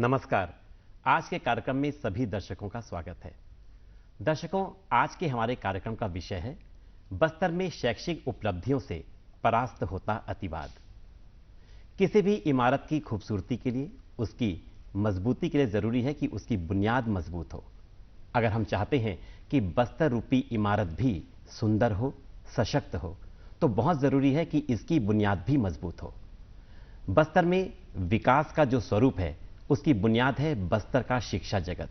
नमस्कार। आज के कार्यक्रम में सभी दर्शकों का स्वागत है। दर्शकों, आज के हमारे कार्यक्रम का विषय है बस्तर में शैक्षिक उपलब्धियों से परास्त होता अतिवाद। किसी भी इमारत की खूबसूरती के लिए, उसकी मजबूती के लिए जरूरी है कि उसकी बुनियाद मजबूत हो। अगर हम चाहते हैं कि बस्तर रूपी इमारत भी सुंदर हो, सशक्त हो, तो बहुत जरूरी है कि इसकी बुनियाद भी मजबूत हो। बस्तर में विकास का जो स्वरूप है, उसकी बुनियाद है बस्तर का शिक्षा जगत।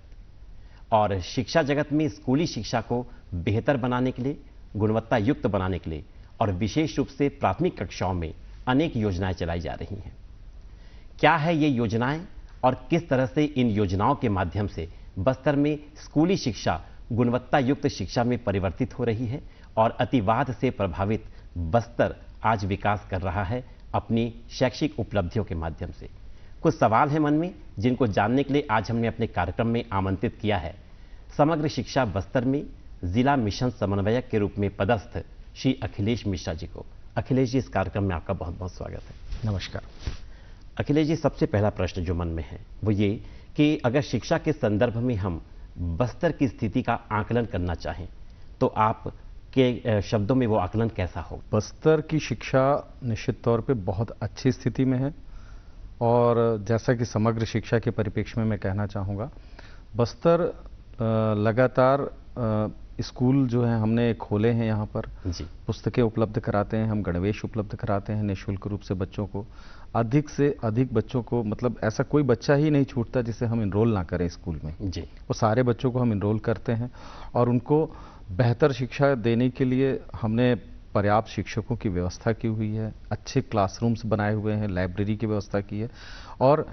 और शिक्षा जगत में स्कूली शिक्षा को बेहतर बनाने के लिए, गुणवत्ता युक्त बनाने के लिए और विशेष रूप से प्राथमिक कक्षाओं में अनेक योजनाएं चलाई जा रही हैं। क्या है ये योजनाएं और किस तरह से इन योजनाओं के माध्यम से बस्तर में स्कूली शिक्षा गुणवत्ता युक्त शिक्षा में परिवर्तित हो रही है और अतिवाद से प्रभावित बस्तर आज विकास कर रहा है अपनी शैक्षिक उपलब्धियों के माध्यम से। कुछ सवाल हैं मन में, जिनको जानने के लिए आज हमने अपने कार्यक्रम में आमंत्रित किया है समग्र शिक्षा बस्तर में जिला मिशन समन्वयक के रूप में पदस्थ श्री अखिलेश मिश्रा जी को। अखिलेश जी, इस कार्यक्रम में आपका बहुत बहुत स्वागत है। नमस्कार। अखिलेश जी, सबसे पहला प्रश्न जो मन में है वो ये कि अगर शिक्षा के संदर्भ में हम बस्तर की स्थिति का आकलन करना चाहें तो आप के शब्दों में वो आकलन कैसा हो? बस्तर की शिक्षा निश्चित तौर पे बहुत अच्छी स्थिति में है और जैसा कि समग्र शिक्षा के परिप्रेक्ष्य में मैं कहना चाहूँगा, बस्तर लगातार स्कूल जो है हमने खोले हैं यहाँ पर जी। पुस्तकें उपलब्ध कराते हैं, हम गणवेश उपलब्ध कराते हैं निःशुल्क रूप से बच्चों को। अधिक से अधिक बच्चों को, मतलब ऐसा कोई बच्चा ही नहीं छूटता जिसे हम इनरोल ना करें स्कूल में जी। वो सारे बच्चों को हम इनरोल करते हैं और उनको बेहतर शिक्षा देने के लिए हमने पर्याप्त शिक्षकों की व्यवस्था की हुई है, अच्छे क्लासरूम्स बनाए हुए हैं, लाइब्रेरी की व्यवस्था की है और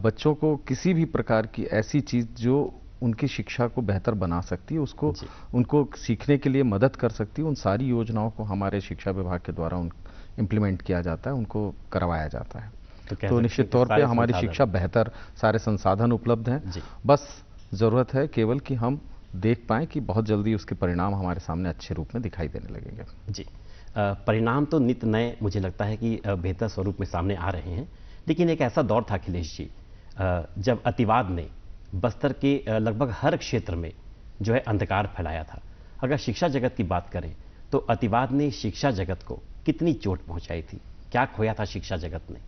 बच्चों को किसी भी प्रकार की ऐसी चीज़ जो उनकी शिक्षा को बेहतर बना सकती है, उसको उनको सीखने के लिए मदद कर सकती है, उन सारी योजनाओं को हमारे शिक्षा विभाग के द्वारा इम्प्लीमेंट किया जाता है, उनको करवाया जाता है। तो निश्चित तौर पे हमारी शिक्षा बेहतर, सारे संसाधन उपलब्ध हैं। बस ज़रूरत है केवल कि हम देख पाएं कि बहुत जल्दी उसके परिणाम हमारे सामने अच्छे रूप में दिखाई देने लगेंगे। जी। परिणाम तो नित्य नए मुझे लगता है कि बेहतर स्वरूप में सामने आ रहे हैं, लेकिन एक ऐसा दौर था अखिलेश जी जब अतिवाद ने बस्तर के लगभग हर क्षेत्र में जो है अंधकार फैलाया था। अगर शिक्षा जगत की बात करें तो अतिवाद ने शिक्षा जगत को कितनी चोट पहुंचाई थी? क्या खोया था शिक्षा जगत ने?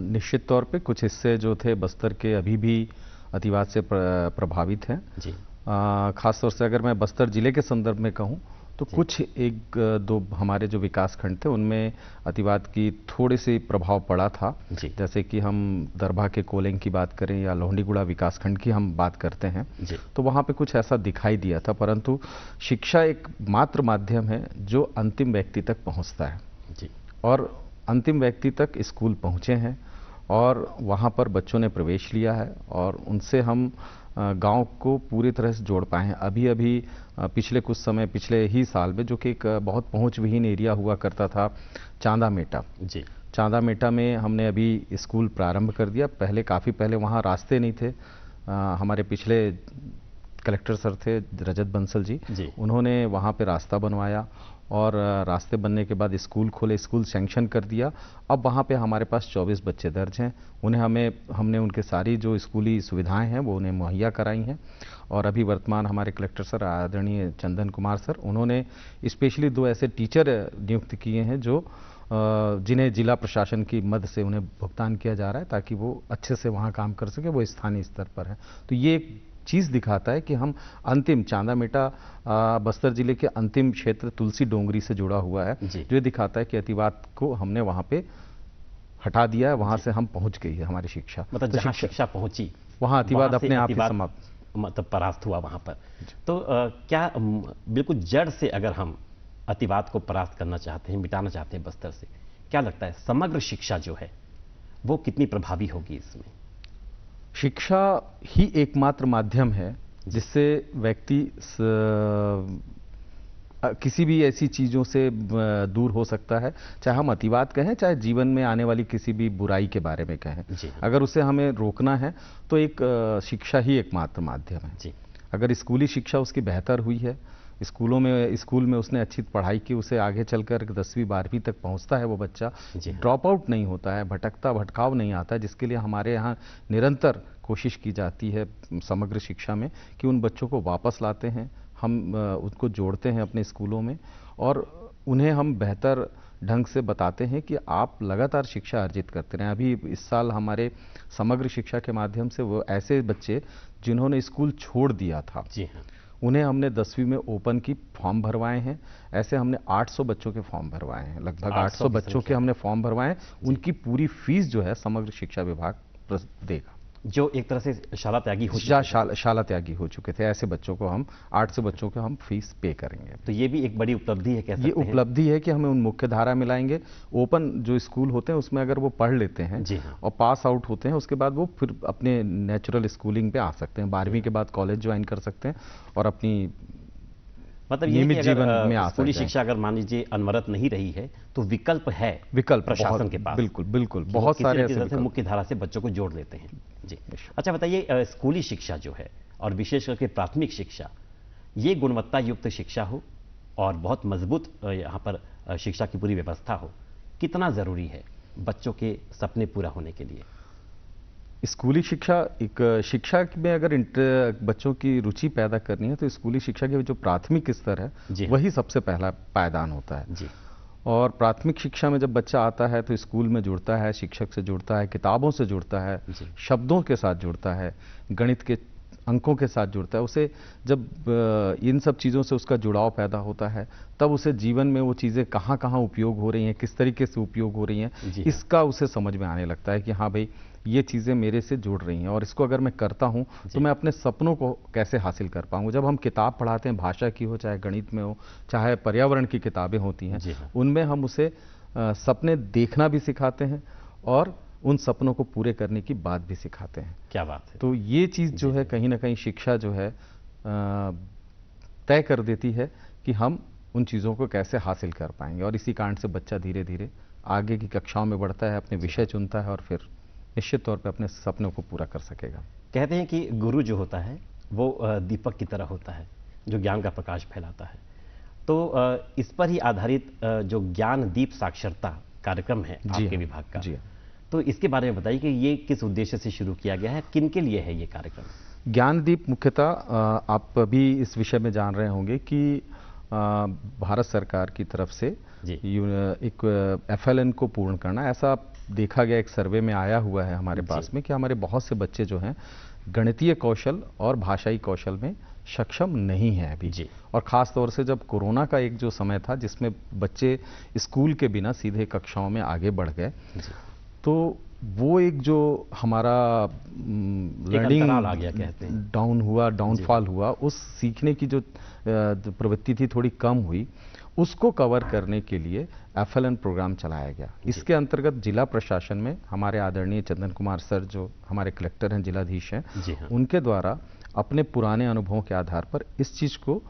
निश्चित तौर पे कुछ हिस्से जो थे बस्तर के अभी भी अतिवाद से प्रभावित हैं। जी। खास तौर से अगर मैं बस्तर जिले के संदर्भ में कहूँ तो कुछ एक दो हमारे जो विकास खंड थे उनमें अतिवाद की थोड़ी सी प्रभाव पड़ा था। जैसे कि हम दरभा के कोलेंग की बात करें या लोहंडीगुड़ा विकास खंड की हम बात करते हैं तो वहाँ पे कुछ ऐसा दिखाई दिया था, परंतु शिक्षा एक मात्र माध्यम है जो अंतिम व्यक्ति तक पहुँचता है जी। और अंतिम व्यक्ति तक स्कूल पहुँचे हैं और वहाँ पर बच्चों ने प्रवेश लिया है और उनसे हम गांव को पूरी तरह से जोड़ पाए हैं। अभी पिछले कुछ समय, पिछले ही साल में, जो कि एक बहुत पहुंच विहीन एरिया हुआ करता था, चांदा मेटा जी। चांदा मेटा में हमने अभी स्कूल प्रारंभ कर दिया। पहले काफ़ी पहले वहाँ रास्ते नहीं थे। हमारे पिछले कलेक्टर सर थे रजत बंसल जी, उन्होंने वहाँ पे रास्ता बनवाया और रास्ते बनने के बाद स्कूल खोले, स्कूल सैंक्शन कर दिया। अब वहाँ पे हमारे पास 24 बच्चे दर्ज हैं। उन्हें हमने उनके सारी जो स्कूली सुविधाएं हैं वो उन्हें मुहैया कराई हैं और अभी वर्तमान हमारे कलेक्टर सर आदरणीय चंदन कुमार सर, उन्होंने स्पेशली 2 ऐसे टीचर नियुक्त किए हैं जो जिन्हें जिला प्रशासन की मद से उन्हें भुगतान किया जा रहा है ताकि वो अच्छे से वहाँ काम कर सके, वो स्थानीय स्तर पर है। तो ये चीज़ दिखाता है कि हम अंतिम चांदा मेटा बस्तर जिले के अंतिम क्षेत्र तुलसी डोंगरी से जुड़ा हुआ है, जो ये दिखाता है कि अतिवाद को हमने वहाँ पे हटा दिया है, वहाँ से हम पहुँच गई है हमारी शिक्षा। मतलब जहाँ शिक्षा पहुँची वहाँ अतिवाद अपने आप ही समाप्त, मतलब परास्त हुआ वहाँ पर। तो क्या बिल्कुल जड़ से अगर हम अतिवाद को परास्त करना चाहते हैं, मिटाना चाहते हैं बस्तर से, क्या लगता है समग्र शिक्षा जो है वो कितनी प्रभावी होगी इसमें? शिक्षा ही एकमात्र माध्यम है जिससे व्यक्ति किसी भी ऐसी चीज़ों से दूर हो सकता है, चाहे हम अतिवाद कहें, चाहे जीवन में आने वाली किसी भी बुराई के बारे में कहें। अगर उसे हमें रोकना है तो एक शिक्षा ही एकमात्र माध्यम है। अगर स्कूली शिक्षा उसकी बेहतर हुई है, स्कूल में उसने अच्छी पढ़ाई की, उसे आगे चलकर 10वीं 12वीं तक पहुंचता है वो बच्चा, ड्रॉप आउट नहीं होता है, भटकाव नहीं आता है, जिसके लिए हमारे यहाँ निरंतर कोशिश की जाती है समग्र शिक्षा में कि उन बच्चों को वापस लाते हैं, हम उनको जोड़ते हैं अपने स्कूलों में और उन्हें हम बेहतर ढंग से बताते हैं कि आप लगातार शिक्षा अर्जित करते रहें। अभी इस साल हमारे समग्र शिक्षा के माध्यम से वो ऐसे बच्चे जिन्होंने स्कूल छोड़ दिया था, जी हाँ, उन्हें हमने 10वीं में ओपन की फॉर्म भरवाए हैं। ऐसे हमने 800 बच्चों के फॉर्म भरवाए हैं, लगभग 800 बच्चों के हमने फॉर्म भरवाए हैं। उनकी पूरी फीस जो है समग्र शिक्षा विभाग देगा, जो एक तरह से शाला त्यागी हो शाला त्यागी हो चुके थे। ऐसे बच्चों को हम 800 बच्चों को हम फीस पे करेंगे। तो ये भी एक बड़ी उपलब्धि है, कह सकते हैं। ये उपलब्धि है कि हमें उन मुख्य धारा मिलाएंगे। ओपन जो स्कूल होते हैं उसमें अगर वो पढ़ लेते हैं और पास आउट होते हैं, उसके बाद वो फिर अपने नेचुरल स्कूलिंग पे आ सकते हैं, 12वीं के बाद कॉलेज ज्वाइन कर सकते हैं और अपनी मतलब ये कि अगर स्कूली शिक्षा अगर मान लीजिए अनवरत नहीं रही है तो विकल्प है, प्रशासन के पास। बिल्कुल बहुत सारे ऐसे मुख्य धारा से बच्चों को जोड़ लेते हैं। जी अच्छा बताइए, स्कूली शिक्षा जो है और विशेष करके प्राथमिक शिक्षा, ये गुणवत्ता युक्त शिक्षा हो और बहुत मजबूत यहाँ पर शिक्षा की पूरी व्यवस्था हो, कितना जरूरी है बच्चों के सपने पूरा होने के लिए? स्कूली शिक्षा, एक शिक्षा में अगर बच्चों की रुचि पैदा करनी है तो स्कूली शिक्षा के जो प्राथमिक स्तर है वही सबसे पहला पायदान होता है जी। और प्राथमिक शिक्षा में जब बच्चा आता है तो स्कूल में जुड़ता है, शिक्षक से जुड़ता है, किताबों से जुड़ता है, शब्दों के साथ जुड़ता है, गणित के अंकों के साथ जुड़ता है। उसे जब इन सब चीज़ों से उसका जुड़ाव पैदा होता है तब उसे जीवन में वो चीज़ें कहाँ कहाँ उपयोग हो रही हैं, किस तरीके से उपयोग हो रही हैं, इसका उसे समझ में आने लगता है कि हाँ भाई ये चीज़ें मेरे से जुड़ रही हैं और इसको अगर मैं करता हूँ तो मैं अपने सपनों को कैसे हासिल कर पाऊँगा। जब हम किताब पढ़ाते हैं, भाषा की हो, चाहे गणित में हो, चाहे पर्यावरण की किताबें होती हैं, उनमें हम उसे सपने देखना भी सिखाते हैं और उन सपनों को पूरे करने की बात भी सिखाते हैं। क्या बात है। तो ये चीज़ जो है कहीं ना कहीं शिक्षा जो है तय कर देती है कि हम उन चीज़ों को कैसे हासिल कर पाएंगे और इसी कारण से बच्चा धीरे धीरे आगे की कक्षाओं में बढ़ता है, अपने विषय चुनता है और फिर निश्चित तौर पे अपने सपनों को पूरा कर सकेगा। कहते हैं कि गुरु जो होता है वो दीपक की तरह होता है जो ज्ञान का प्रकाश फैलाता है। तो इस पर ही आधारित जो ज्ञान दीप साक्षरता कार्यक्रम है आपके विभाग का, तो इसके बारे में बताइए कि ये किस उद्देश्य से शुरू किया गया है, किन के लिए है ये कार्यक्रम? ज्ञानदीप मुख्यतः आप भी इस विषय में जान रहे होंगे कि भारत सरकार की तरफ से एक FLN को पूर्ण करना, ऐसा देखा गया, एक सर्वे में आया हुआ है हमारे पास में कि हमारे बहुत से बच्चे जो हैं गणितीय कौशल और भाषाई कौशल में सक्षम नहीं हैं अभी। और ख़ास तौर से जब कोरोना का एक जो समय था जिसमें बच्चे स्कूल के बिना सीधे कक्षाओं में आगे बढ़ गए, तो वो एक जो हमारा लर्निंग आ गया, कहते हैं डाउनफॉल हुआ, उस सीखने की जो प्रवृत्ति थी थोड़ी कम हुई, उसको कवर करने के लिए FLN प्रोग्राम चलाया गया। इसके अंतर्गत जिला प्रशासन में हमारे आदरणीय चंदन कुमार सर जो हमारे कलेक्टर हैं, जिलाधीश हैं, उनके द्वारा अपने पुराने अनुभवों के आधार पर इस चीज़ को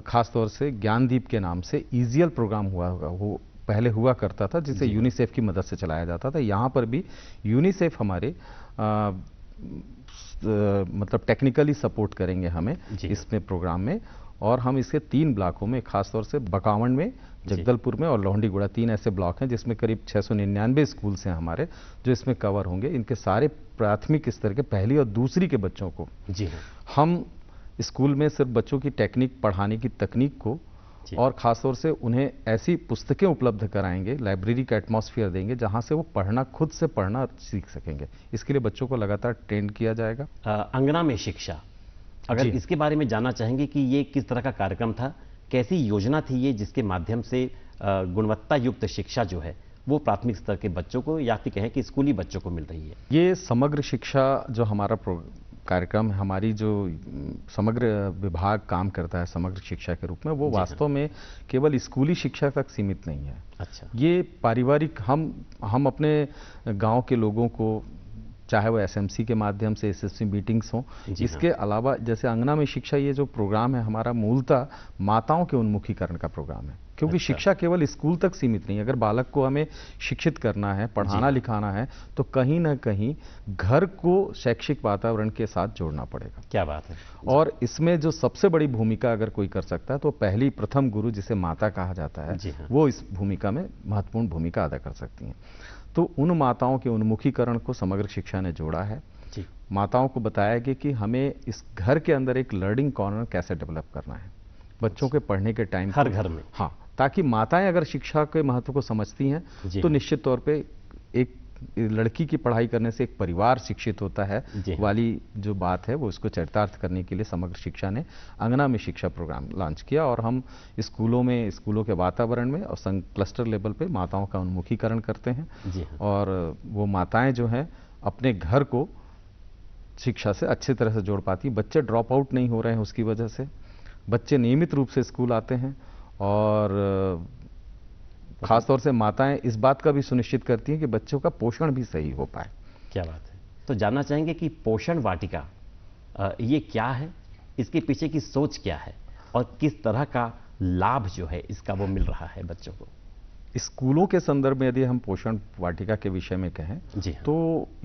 खास तौर से ज्ञानदीप के नाम से EZL प्रोग्राम वो पहले हुआ करता था जिसे यूनिसेफ की मदद से चलाया जाता था। यहाँ पर भी यूनिसेफ हमारे मतलब टेक्निकली सपोर्ट करेंगे हमें इसमें प्रोग्राम में, और हम इसके 3 ब्लॉकों में, खासतौर से बकावंड में, जगदलपुर में और लोहंडीगुड़ा, 3 ऐसे ब्लॉक हैं जिसमें करीब 699 स्कूल्स हैं हमारे जो इसमें कवर होंगे। इनके सारे प्राथमिक स्तर के पहली और दूसरी के बच्चों को हम स्कूल में सिर्फ बच्चों की टेक्निक पढ़ाने की तकनीक को और खासतौर से उन्हें ऐसी पुस्तकें उपलब्ध कराएंगे, लाइब्रेरी का एटमॉस्फेयर देंगे जहां से वो पढ़ना, खुद से पढ़ना सीख सकेंगे। इसके लिए बच्चों को लगातार ट्रेन किया जाएगा। अंगना में शिक्षा, अगर इसके बारे में जानना चाहेंगे कि ये किस तरह का कार्यक्रम था, कैसी योजना थी ये जिसके माध्यम से गुणवत्ता युक्त शिक्षा जो है वो प्राथमिक स्तर के बच्चों को या फिर कहें कि स्कूली बच्चों को मिल रही है? ये समग्र शिक्षा जो हमारा कार्यक्रम, हमारी जो समग्र विभाग काम करता है समग्र शिक्षा के रूप में, वो वास्तव में केवल स्कूली शिक्षा तक सीमित नहीं है। अच्छा। ये पारिवारिक, हम अपने गांव के लोगों को, चाहे वो SMC के माध्यम से SSC मीटिंग्स हों, इसके अलावा जैसे अंगना में शिक्षा, ये जो प्रोग्राम है हमारा मूलतः माताओं के उन्मुखीकरण का प्रोग्राम है, क्योंकि अच्छा। शिक्षा केवल स्कूल तक सीमित नहीं है। अगर बालक को हमें शिक्षित करना है, पढ़ाना लिखाना है, तो कहीं ना कहीं घर को शैक्षिक वातावरण के साथ जोड़ना पड़ेगा। क्या बात है। और इसमें जो सबसे बड़ी भूमिका अगर कोई कर सकता है तो पहली प्रथम गुरु जिसे माता कहा जाता है, जी हाँ। वो इस भूमिका में महत्वपूर्ण भूमिका अदा कर सकती हैं। तो उन माताओं के उन्मुखीकरण को समग्र शिक्षा ने जोड़ा है। जी। माताओं को बताया गया कि हमें इस घर के अंदर एक लर्निंग कॉर्नर कैसे डेवलप करना है, बच्चों के पढ़ने के टाइम हर घर में। हाँ, ताकि माताएं अगर शिक्षा के महत्व को समझती हैं तो निश्चित तौर पे एक लड़की की पढ़ाई करने से एक परिवार शिक्षित होता है वाली जो बात है वो उसको चरितार्थ करने के लिए समग्र शिक्षा ने अंगना में शिक्षा प्रोग्राम लॉन्च किया। और हम स्कूलों में, स्कूलों के वातावरण में और संघ क्लस्टर लेवल पे माताओं का उन्मुखीकरण करते हैं। और वो माताएं जो हैं अपने घर को शिक्षा से अच्छी तरह से जोड़ पाती। बच्चे ड्रॉप आउट नहीं हो रहे हैं उसकी वजह से, बच्चे नियमित रूप से स्कूल आते हैं। और खासतौर से माताएं इस बात का भी सुनिश्चित करती हैं कि बच्चों का पोषण भी सही हो पाए। क्या बात है। तो जानना चाहेंगे कि पोषण वाटिका ये क्या है, इसके पीछे की सोच क्या है और किस तरह का लाभ जो है इसका वो मिल रहा है बच्चों को। स्कूलों के संदर्भ में यदि हम पोषण वाटिका के विषय में कहें तो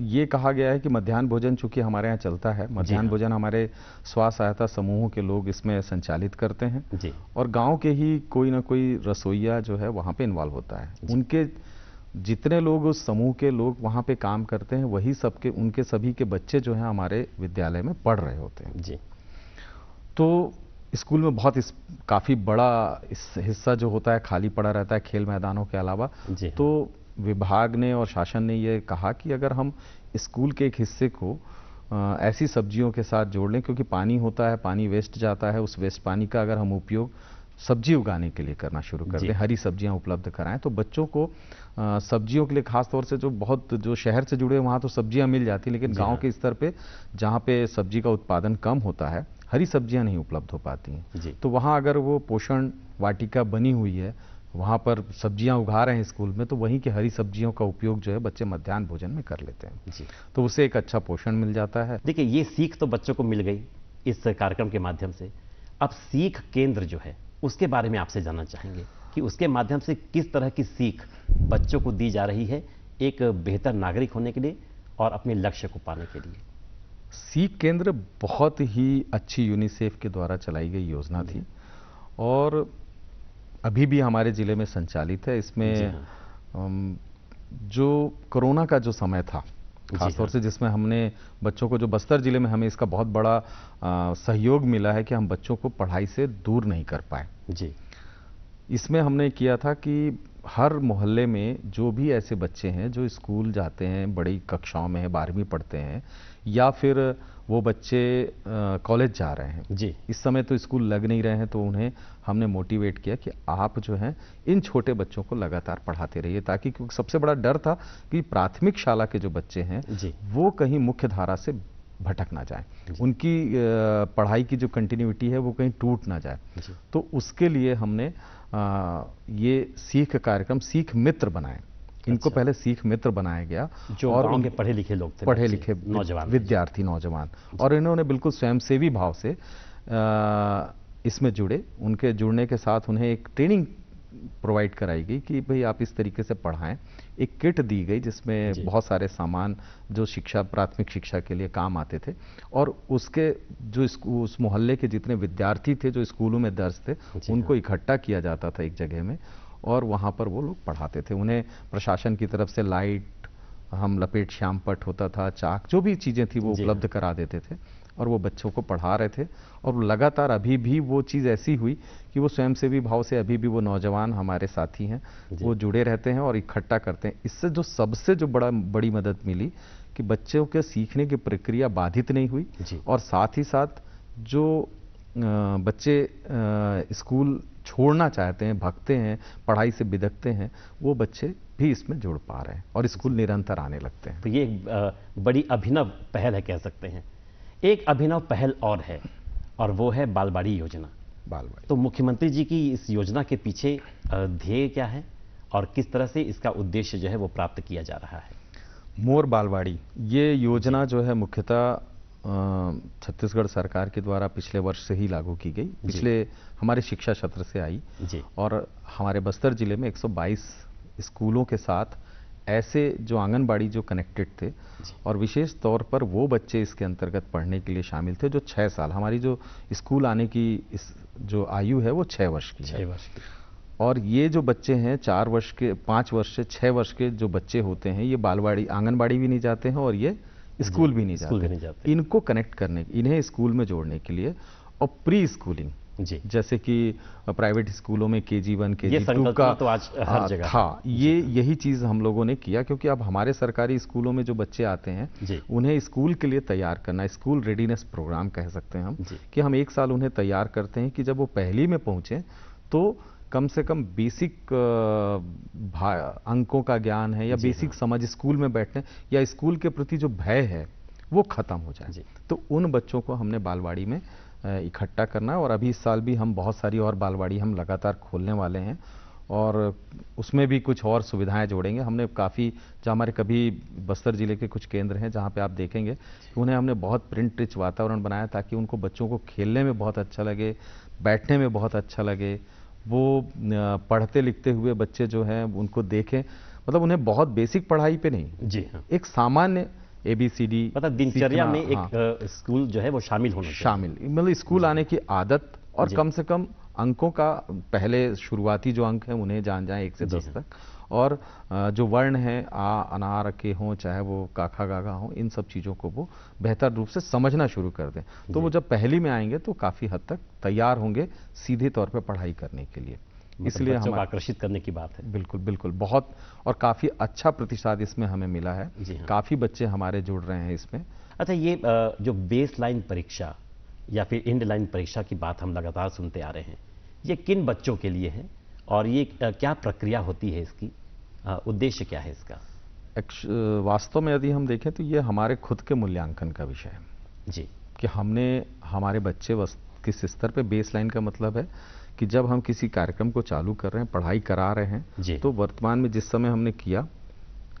ये कहा गया है कि मध्याह्न भोजन चूंकि हमारे यहाँ चलता है, मध्याह्न भोजन हमारे स्व सहायता समूहों के लोग इसमें संचालित करते हैं और गांव के ही कोई ना कोई रसोइया जो है वहाँ पे इन्वॉल्व होता है। उनके जितने लोग, उस समूह के लोग वहाँ पे काम करते हैं, वही सबके, उनके सभी के बच्चे जो हैं हमारे विद्यालय में पढ़ रहे होते हैं। तो स्कूल में बहुत काफ़ी बड़ा हिस्सा जो होता है खाली पड़ा रहता है खेल मैदानों के अलावा। तो विभाग ने और शासन ने ये कहा कि अगर हम स्कूल के एक हिस्से को ऐसी सब्जियों के साथ जोड़ लें, क्योंकि पानी होता है, पानी वेस्ट जाता है, उस वेस्ट पानी का अगर हम उपयोग सब्जी उगाने के लिए करना शुरू कर दें, हरी सब्जियां उपलब्ध कराएं, तो बच्चों को सब्जियों के लिए खासतौर से जो शहर से जुड़े वहाँ तो सब्जियां मिल जाती, लेकिन गाँव के स्तर पे जहाँ पे सब्जी का उत्पादन कम होता है, हरी सब्जियां नहीं उपलब्ध हो पाती हैं। तो वहाँ अगर वो पोषण वाटिका बनी हुई है, वहाँ पर सब्जियां उगा रहे हैं स्कूल में, तो वहीं की हरी सब्जियों का उपयोग जो है बच्चे मध्याह्न भोजन में कर लेते हैं। तो उसे एक अच्छा पोषण मिल जाता है। देखिए, ये सीख तो बच्चों को मिल गई इस कार्यक्रम के माध्यम से। अब सीख केंद्र जो है उसके बारे में आपसे जानना चाहेंगे कि उसके माध्यम से किस तरह की सीख बच्चों को दी जा रही है एक बेहतर नागरिक होने के लिए और अपने लक्ष्य को पाने के लिए। सीख केंद्र बहुत ही अच्छी यूनिसेफ के द्वारा चलाई गई योजना थी और अभी भी हमारे जिले में संचालित है। इसमें जो कोरोना का जो समय था खासतौर से, जिसमें हमने बच्चों को, जो बस्तर जिले में हमें इसका बहुत बड़ा सहयोग मिला है कि हम बच्चों को पढ़ाई से दूर नहीं कर पाए। इसमें हमने किया था कि हर मोहल्ले में जो भी ऐसे बच्चे हैं जो स्कूल जाते हैं, बड़ी कक्षाओं में 12वीं पढ़ते हैं, या फिर वो बच्चे कॉलेज जा रहे हैं, इस समय तो स्कूल लग नहीं रहे हैं, तो उन्हें हमने मोटिवेट किया कि आप जो हैं इन छोटे बच्चों को लगातार पढ़ाते रहिए, ताकि, क्योंकि सबसे बड़ा डर था कि प्राथमिक शाला के जो बच्चे हैं वो कहीं मुख्य धारा से भटक ना जाए, उनकी पढ़ाई की जो कंटिन्यूटी है वो कहीं टूट ना जाए। तो उसके लिए हमने ये सीख कार्यक्रम, सीख मित्र बनाए। इनको पहले सीख मित्र बनाया गया जो और उनके पढ़े लिखे लोग थे, पढ़े लिखे नौजवान, विद्यार्थी नौजवान, और इन्होंने बिल्कुल स्वयंसेवी भाव से इसमें जुड़े। उनके जुड़ने के साथ उन्हें एक ट्रेनिंग प्रोवाइड कराई गई कि भाई आप इस तरीके से पढ़ाएं। एक किट दी गई जिसमें बहुत सारे सामान जो शिक्षा, प्राथमिक शिक्षा के लिए काम आते थे, और उसके जो उस मोहल्ले के जितने विद्यार्थी थे जो स्कूलों में दर्ज थे, उनको इकट्ठा किया जाता था एक जगह में, और वहाँ पर वो लोग पढ़ाते थे। उन्हें प्रशासन की तरफ से लाइट, हम लपेट श्यामपट होता था, चाक, जो भी चीज़ें थी वो उपलब्ध करा देते थे, और वो बच्चों को पढ़ा रहे थे। और लगातार अभी भी वो चीज़ ऐसी हुई कि वो स्वयंसेवी भाव से अभी भी वो नौजवान हमारे साथी हैं, वो जुड़े रहते हैं और इकट्ठा करते हैं। इससे जो सबसे जो बड़ी मदद मिली कि बच्चों के सीखने की प्रक्रिया बाधित नहीं हुई, और साथ ही साथ जो बच्चे स्कूल छोड़ना चाहते हैं, भागते हैं, पढ़ाई से बिदकते हैं, वो बच्चे भी इसमें जुड़ पा रहे हैं और स्कूल निरंतर आने लगते हैं। तो ये एक बड़ी अभिनव पहल है, कह सकते हैं। एक अभिनव पहल और है, और वो है बालवाड़ी योजना। तो मुख्यमंत्री जी की इस योजना के पीछे ध्येय क्या है और किस तरह से इसका उद्देश्य जो है वो प्राप्त किया जा रहा है? मोर बालवाड़ी, ये योजना जो है मुख्यतः छत्तीसगढ़ सरकार के द्वारा पिछले वर्ष से ही लागू की गई, पिछले हमारे शिक्षा सत्र से आई जी। और हमारे बस्तर जिले में 122 स्कूलों के साथ ऐसे जो आंगनबाड़ी जो कनेक्टेड थे और विशेष तौर पर वो बच्चे इसके अंतर्गत पढ़ने के लिए शामिल थे जो 6 साल, हमारी जो स्कूल आने की जो आयु है वो 6 वर्ष की है। 6 वर्ष की। और ये जो बच्चे हैं 4 वर्ष के, 5 वर्ष से 6 वर्ष के जो बच्चे होते हैं, ये बालवाड़ी आंगनबाड़ी भी नहीं जाते हैं और ये स्कूल भी नहीं जाते। इनको कनेक्ट करने, इन्हें स्कूल में जोड़ने के लिए और प्री स्कूलिंग जी, जैसे कि प्राइवेट स्कूलों में KG1 KG2 का तो आज हर जगह था, यही चीज हम लोगों ने किया, क्योंकि अब हमारे सरकारी स्कूलों में जो बच्चे आते हैं उन्हें स्कूल के लिए तैयार करना, स्कूल रेडीनेस प्रोग्राम कह सकते हैं हम, कि हम 1 साल उन्हें तैयार करते हैं कि जब वो पहली में पहुंचे तो कम से कम बेसिक अंकों का ज्ञान है या बेसिक समझ स्कूल में बैठने या स्कूल के प्रति जो भय है वो खत्म हो जाए। तो उन बच्चों को हमने बालवाड़ी में इकट्ठा करना है और अभी इस साल भी हम बहुत सारी और बालवाड़ी हम लगातार खोलने वाले हैं और उसमें भी कुछ और सुविधाएं जोड़ेंगे। हमने काफ़ी, जो हमारे कभी बस्तर जिले के कुछ केंद्र हैं जहां पे आप देखेंगे उन्हें हमने बहुत प्रिंट रिच वातावरण बनाया ताकि उनको बच्चों को खेलने में बहुत अच्छा लगे, बैठने में बहुत अच्छा लगे, वो पढ़ते लिखते हुए बच्चे जो हैं उनको देखें, मतलब उन्हें बहुत बेसिक पढ़ाई पे नहीं जी हाँ, एक सामान्य ABCD मतलब दिनचर्या में एक स्कूल जो है वो शामिल होना चाहिए, मतलब स्कूल आने की आदत और कम से कम अंकों का पहले शुरुआती जो अंक हैं उन्हें जान जाएं 1 से 10 तक, और जो वर्ण हैं आ अनार के हों चाहे वो काखा गागा हों, इन सब चीज़ों को वो बेहतर रूप से समझना शुरू कर दें। तो वो जब पहली में आएंगे तो काफ़ी हद तक तैयार होंगे सीधे तौर पर पढ़ाई करने के लिए। इसलिए हम आकर्षित करने की बात है। बिल्कुल बिल्कुल, बहुत और काफ़ी अच्छा प्रतिसाद इसमें हमें मिला है। काफ़ी बच्चे हमारे जुड़ रहे हैं इसमें। अच्छा, ये जो बेस लाइन परीक्षा या फिर एंड लाइन परीक्षा की बात हम लगातार सुनते आ रहे हैं, ये किन बच्चों के लिए है और ये क्या प्रक्रिया होती है, इसकी उद्देश्य क्या है इसका? वास्तव में यदि हम देखें तो ये हमारे खुद के मूल्यांकन का विषय है जी, कि हमने हमारे बच्चे किस स्तर पे, बेस लाइन का मतलब है कि जब हम किसी कार्यक्रम को चालू कर रहे हैं, पढ़ाई करा रहे हैं, तो वर्तमान में जिस समय हमने किया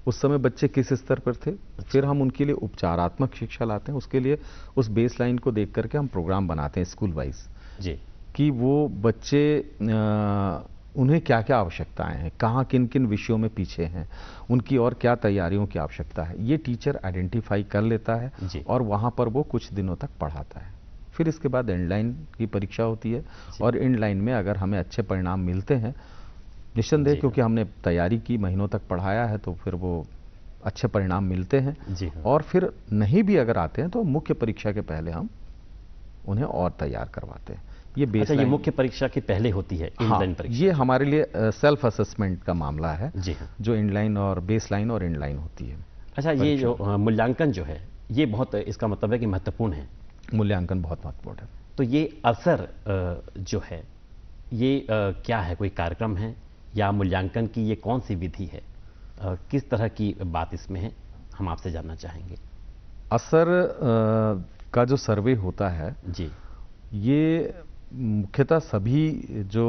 उस समय बच्चे किस स्तर पर थे, फिर हम उनके लिए उपचारात्मक शिक्षा लाते हैं, उसके लिए उस बेस लाइन को देख करके हम प्रोग्राम बनाते हैं स्कूल वाइज जी, कि वो बच्चे उन्हें क्या क्या आवश्यकताएं हैं, कहाँ किन किन विषयों में पीछे हैं, उनकी और क्या तैयारियों की आवश्यकता है, ये टीचर आइडेंटिफाई कर लेता है और वहाँ पर वो कुछ दिनों तक पढ़ाता है। फिर इसके बाद एंडलाइन की परीक्षा होती है और एंडलाइन में अगर हमें अच्छे परिणाम मिलते हैं, निस्संदेह क्योंकि हमने तैयारी की, महीनों तक पढ़ाया है, तो फिर वो अच्छे परिणाम मिलते हैं और फिर नहीं भी अगर आते हैं तो मुख्य परीक्षा के पहले हम उन्हें और तैयार करवाते हैं। ये बेस ये मुख्य परीक्षा के पहले होती है एंडलाइन परीक्षा? ये हमारे लिए सेल्फ असेसमेंट का मामला है जी हाँ, जो एंडलाइन और बेस लाइन और एंडलाइन होती है। अच्छा, ये जो मूल्यांकन जो है ये बहुत, इसका मतलब है कि महत्वपूर्ण है, मूल्यांकन बहुत महत्वपूर्ण है। तो ये असर जो है ये क्या है, कोई कार्यक्रम है या मूल्यांकन की ये कौन सी विधि है, किस तरह की बात इसमें है, हम आपसे जानना चाहेंगे। असर का जो सर्वे होता है जी, ये मुख्यतः सभी जो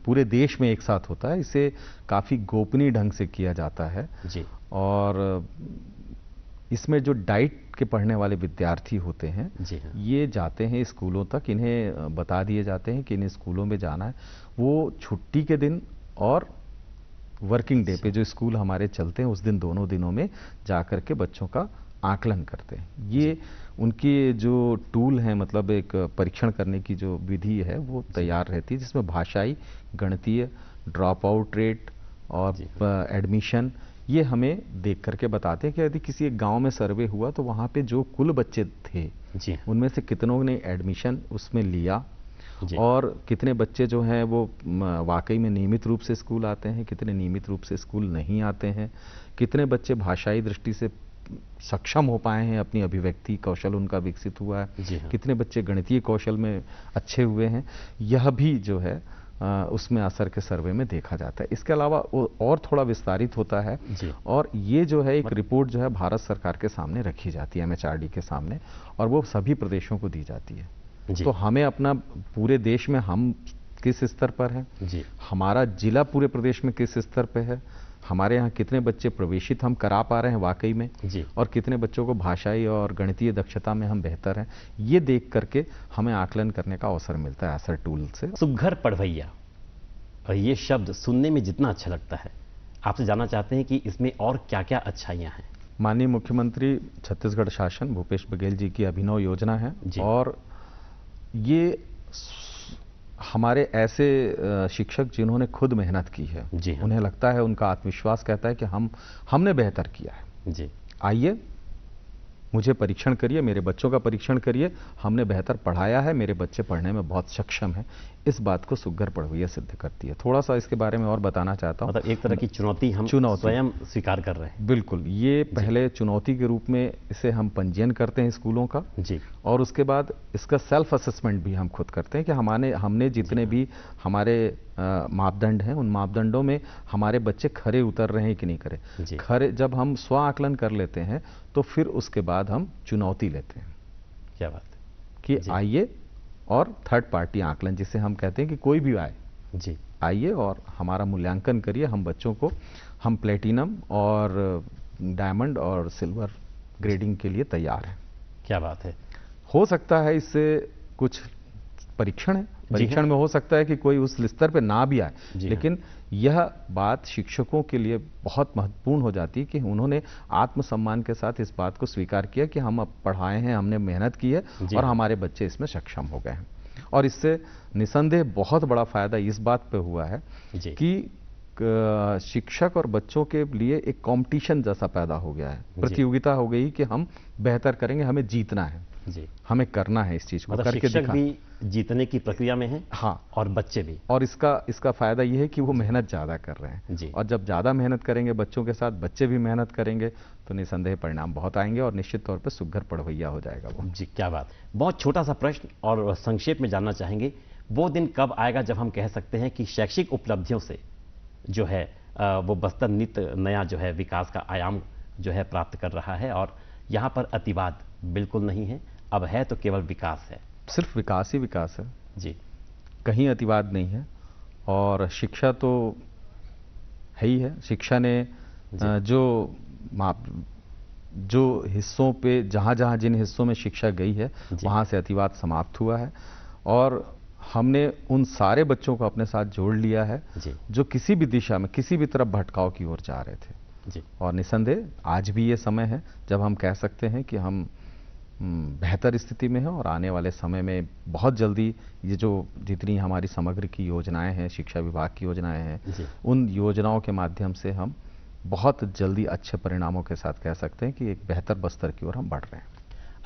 पूरे देश में एक साथ होता है, इसे काफ़ी गोपनीय ढंग से किया जाता है जी, और इसमें जो डाइट के पढ़ने वाले विद्यार्थी होते हैं हाँ, ये जाते हैं स्कूलों तक, इन्हें बता दिए जाते हैं कि इन्हें स्कूलों में जाना है। वो छुट्टी के दिन और वर्किंग डे पे जो स्कूल हमारे चलते हैं उस दिन, दोनों दिनों में जा कर के बच्चों का आकलन करते हैं। ये उनकी जो टूल हैं, मतलब एक परीक्षण करने की जो विधि है वो तैयार रहती है, जिसमें भाषाई, गणितीय, ड्रॉप आउट रेट और एडमिशन, ये हमें देख करके बताते हैं कि यदि किसी एक गांव में सर्वे हुआ तो वहाँ पे जो कुल बच्चे थे उनमें से कितनों ने एडमिशन उसमें लिया और कितने बच्चे जो हैं वो वाकई में नियमित रूप से स्कूल आते हैं, कितने नियमित रूप से स्कूल नहीं आते हैं, कितने बच्चे भाषाई दृष्टि से सक्षम हो पाए हैं, अपनी अभिव्यक्ति कौशल उनका विकसित हुआ है, कितने बच्चे गणितीय कौशल में अच्छे हुए हैं, यह भी जो है उसमें असर के सर्वे में देखा जाता है। इसके अलावा और थोड़ा विस्तारित होता है और ये जो है एक रिपोर्ट जो है भारत सरकार के सामने रखी जाती है, MHRD के सामने, और वो सभी प्रदेशों को दी जाती है। तो हमें अपना पूरे देश में हम किस स्तर पर हैं, हमारा जिला पूरे प्रदेश में किस स्तर पे है, हमारे यहाँ कितने बच्चे प्रवेशित हम करा पा रहे हैं वाकई में जी। और कितने बच्चों को भाषाई और गणितीय दक्षता में हम बेहतर हैं, ये देख करके हमें आकलन करने का अवसर मिलता है असर टूल से। सुघर पढ़वैया, और ये शब्द सुनने में जितना अच्छा लगता है, आपसे जानना चाहते हैं कि इसमें और क्या क्या अच्छाइयाँ हैं। माननीय मुख्यमंत्री छत्तीसगढ़ शासन भूपेश बघेल जी की अभिनव योजना है और ये हमारे ऐसे शिक्षक जिन्होंने खुद मेहनत की है, उन्हें लगता है, उनका आत्मविश्वास कहता है कि हमने बेहतर किया है जी। आइए मुझे परीक्षण करिए, मेरे बच्चों का परीक्षण करिए, हमने बेहतर पढ़ाया है, मेरे बच्चे पढ़ने में बहुत सक्षम हैं। इस बात को सुघर पढ़वैया सिद्ध करती है। थोड़ा सा इसके बारे में और बताना चाहता हूँ। मतलब एक तरह की चुनौती हम स्वयं स्वीकार कर रहे हैं। बिल्कुल, ये पहले चुनौती के रूप में इसे हम पंजीयन करते हैं स्कूलों का जी, और उसके बाद इसका सेल्फ असेसमेंट भी हम खुद करते हैं कि हमने जितने भी हमारे मापदंड हैं, उन मापदंडों में हमारे बच्चे खरे उतर रहे हैं कि नहीं खरे। खरे जब हम स्व आकलन कर लेते हैं तो फिर उसके बाद हम चुनौती लेते हैं। क्या बात है कि आइए और थर्ड पार्टी आकलन, जिसे हम कहते हैं कि कोई भी आए जी, आइए और हमारा मूल्यांकन करिए। हम बच्चों को हम प्लेटिनम और डायमंड और सिल्वर ग्रेडिंग के लिए तैयार हैं। क्या बात है। हो सकता है इससे कुछ परीक्षण है, परीक्षण में हो सकता है कि कोई उस स्तर पे ना भी आए, लेकिन यह बात शिक्षकों के लिए बहुत महत्वपूर्ण हो जाती है कि उन्होंने आत्मसम्मान के साथ इस बात को स्वीकार किया कि हम अब पढ़ाए हैं, हमने मेहनत की है और हमारे बच्चे इसमें सक्षम हो गए हैं। और इससे निसंदेह बहुत बड़ा फायदा इस बात पे हुआ है कि शिक्षक और बच्चों के लिए एक कंपटीशन जैसा पैदा हो गया है, प्रतियोगिता हो गई कि हम बेहतर करेंगे, हमें जीतना है जी, हमें करना है इस चीज को, करके शिक्षक भी जीतने की प्रक्रिया में है। हाँ, और बच्चे भी। और इसका फायदा यह है कि वो मेहनत ज्यादा कर रहे हैं जी। और जब ज्यादा मेहनत करेंगे बच्चों के साथ, बच्चे भी मेहनत करेंगे तो निसंदेह परिणाम बहुत आएंगे और निश्चित तौर पर सुघर पढ़वैया हो जाएगा वो। जी, क्या बात। बहुत छोटा सा प्रश्न और संक्षेप में जानना चाहेंगे, वो दिन कब आएगा जब हम कह सकते हैं कि शैक्षिक उपलब्धियों से जो है वो बस्तर नित नया जो है विकास का आयाम जो है प्राप्त कर रहा है और यहाँ पर अतिवाद बिल्कुल नहीं है, अब है तो केवल विकास है। सिर्फ विकास ही विकास है जी, कहीं अतिवाद नहीं है। और शिक्षा तो है ही है। शिक्षा ने जो हिस्सों पे जहाँ जिन हिस्सों में शिक्षा गई है वहाँ से अतिवाद समाप्त हुआ है और हमने उन सारे बच्चों को अपने साथ जोड़ लिया है जो किसी भी दिशा में किसी भी तरफ भटकाव की ओर जा रहे थे जी। और निसंदेह आज भी ये समय है जब हम कह सकते हैं कि हम बेहतर स्थिति में है और आने वाले समय में बहुत जल्दी ये जो जितनी हमारी समग्र की योजनाएं हैं, शिक्षा विभाग की योजनाएं हैं, उन योजनाओं के माध्यम से हम बहुत जल्दी अच्छे परिणामों के साथ कह सकते हैं कि एक बेहतर बस्तर की ओर हम बढ़ रहे हैं।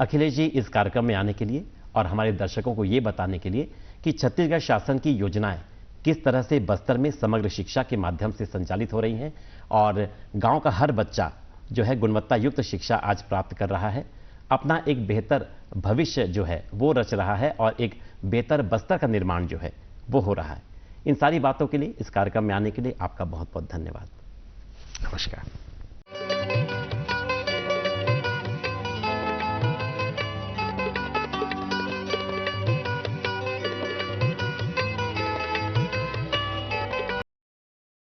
अखिलेश जी, इस कार्यक्रम में आने के लिए और हमारे दर्शकों को ये बताने के लिए कि छत्तीसगढ़ शासन की योजनाएं किस तरह से बस्तर में समग्र शिक्षा के माध्यम से संचालित हो रही हैं और गांव का हर बच्चा जो है गुणवत्ता युक्त शिक्षा आज प्राप्त कर रहा है, अपना एक बेहतर भविष्य जो है वो रच रहा है और एक बेहतर बस्तर का निर्माण जो है वो हो रहा है। इन सारी बातों के लिए, इस कार्यक्रम में आने के लिए आपका बहुत बहुत धन्यवाद। नमस्कार।